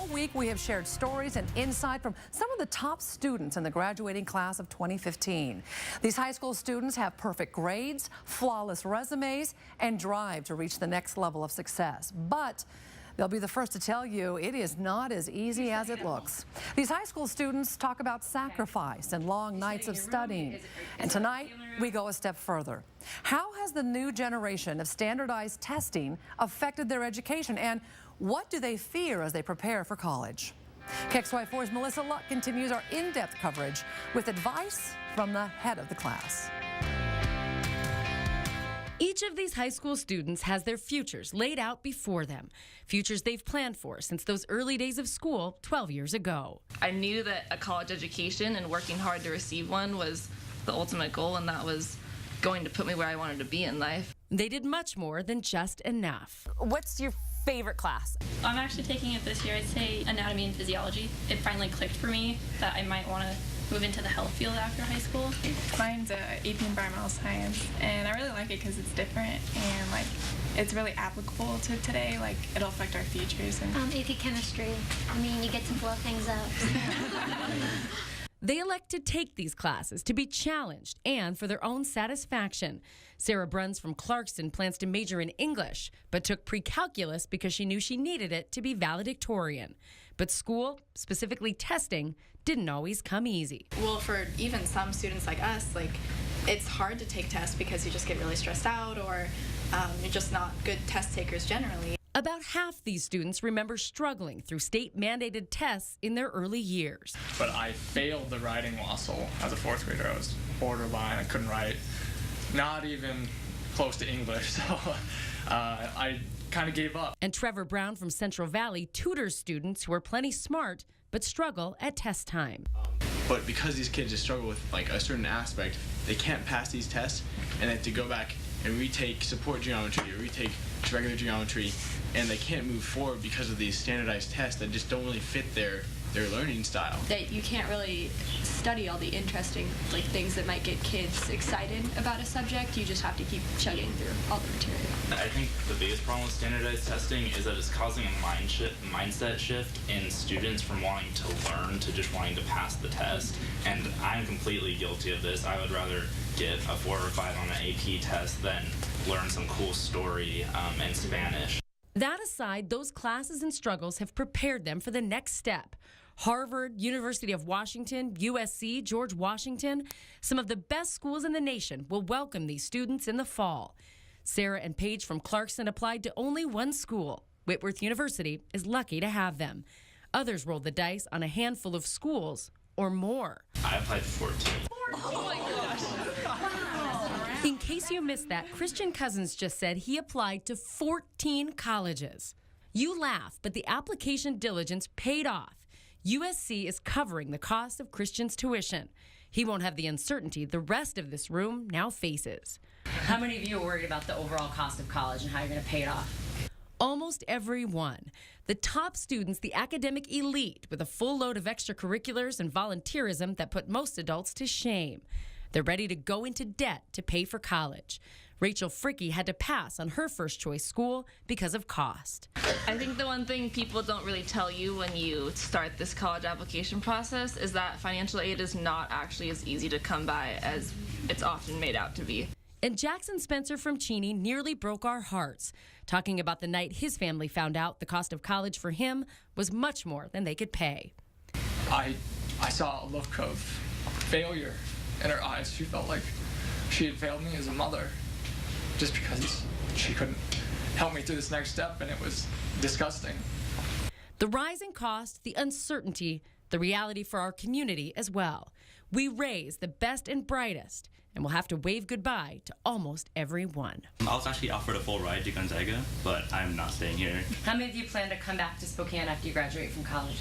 All week, we have shared stories and insight from some of the top students in the graduating class of 2015. These high school students have perfect grades, flawless resumes, and drive to reach the next level of success. But they'll be the first to tell you it is not as easy as it looks. These high school students talk about sacrifice and long nights of studying. And tonight, we go a step further. How has the new generation of standardized testing affected their education, and what do they fear as they prepare for college? KXLY4's Melissa Luck continues our in-depth coverage with advice from the head of the class. Each of these high school students has their futures laid out before them, futures they've planned for since those early days of school 12 years ago. I knew that a college education and working hard to receive one was the ultimate goal, and that was going to put me where I wanted to be in life. They did much more than just enough. What's your favorite class? I'm actually taking it this year. I'd say anatomy and physiology. It finally clicked for me that I might want to move into the health field after high school. Mine's AP Environmental Science, and I really like it because it's different and like it's really applicable to today. Like it'll affect our futures. And AP Chemistry. I mean, you get to blow things up. They elect to take these classes to be challenged and for their own satisfaction. Sarah Bruns from Clarkston plans to major in English, but took pre-calculus because she knew she needed it to be valedictorian. But school, specifically testing, didn't always come easy. Well, for even some students like us, it's hard to take tests because you just get really stressed out, or you're just not good test takers generally. About half these students remember struggling through state-mandated tests in their early years. But I failed the writing WASL as a fourth grader. I was borderline. I couldn't write, not even close to English. So I kind of gave up. And Trevor Brown from Central Valley tutors students who are plenty smart but struggle at test time. But because these kids just struggle with a certain aspect, they can't pass these tests, and they have to go back and retake support geometry or retake regular geometry, and they can't move forward because of these standardized tests that just don't really fit their learning style. That you can't really study all the interesting things that might get kids excited about a subject. You just have to keep chugging through all the material. I think the biggest problem with standardized testing is that it's causing a mindset shift in students from wanting to learn to just wanting to pass the test. And I'm completely guilty of this. I would rather get a 4 or 5 on an AP test than learn some cool story in Spanish. That aside, those classes and struggles have prepared them for the next step. Harvard, University of Washington, USC, George Washington, some of the best schools in the nation will welcome these students in the fall. Sarah and Paige from Clarkston applied to only one school. Whitworth University is lucky to have them. Others rolled the dice on a handful of schools or more. I applied for 14. Oh my gosh. In case you missed that, Christian Cousins just said he applied to 14 colleges. You laugh, but the application diligence paid off. USC is covering the cost of Christian's tuition. He won't have the uncertainty the rest of this room now faces. How many of you are worried about the overall cost of college and how you're going to pay it off? Almost every one. The top students, the academic elite, with a full load of extracurriculars and volunteerism that put most adults to shame. They're ready to go into debt to pay for college. Rachel Fricke had to pass on her first choice school because of cost. I think the one thing people don't really tell you when you start this college application process is that financial aid is not actually as easy to come by as it's often made out to be. And Jackson Spencer from Cheney nearly broke our hearts, talking about the night his family found out the cost of college for him was much more than they could pay. I saw a look of failure in her eyes. She felt like she had failed me as a mother just because she couldn't help me through this next step, and it was disgusting. The rising cost, the uncertainty, the reality for our community as well. We raise the best and brightest, and we'll have to wave goodbye to almost everyone. I was actually offered a full ride to Gonzaga, but I'm not staying here. How many of you plan to come back to Spokane after you graduate from college?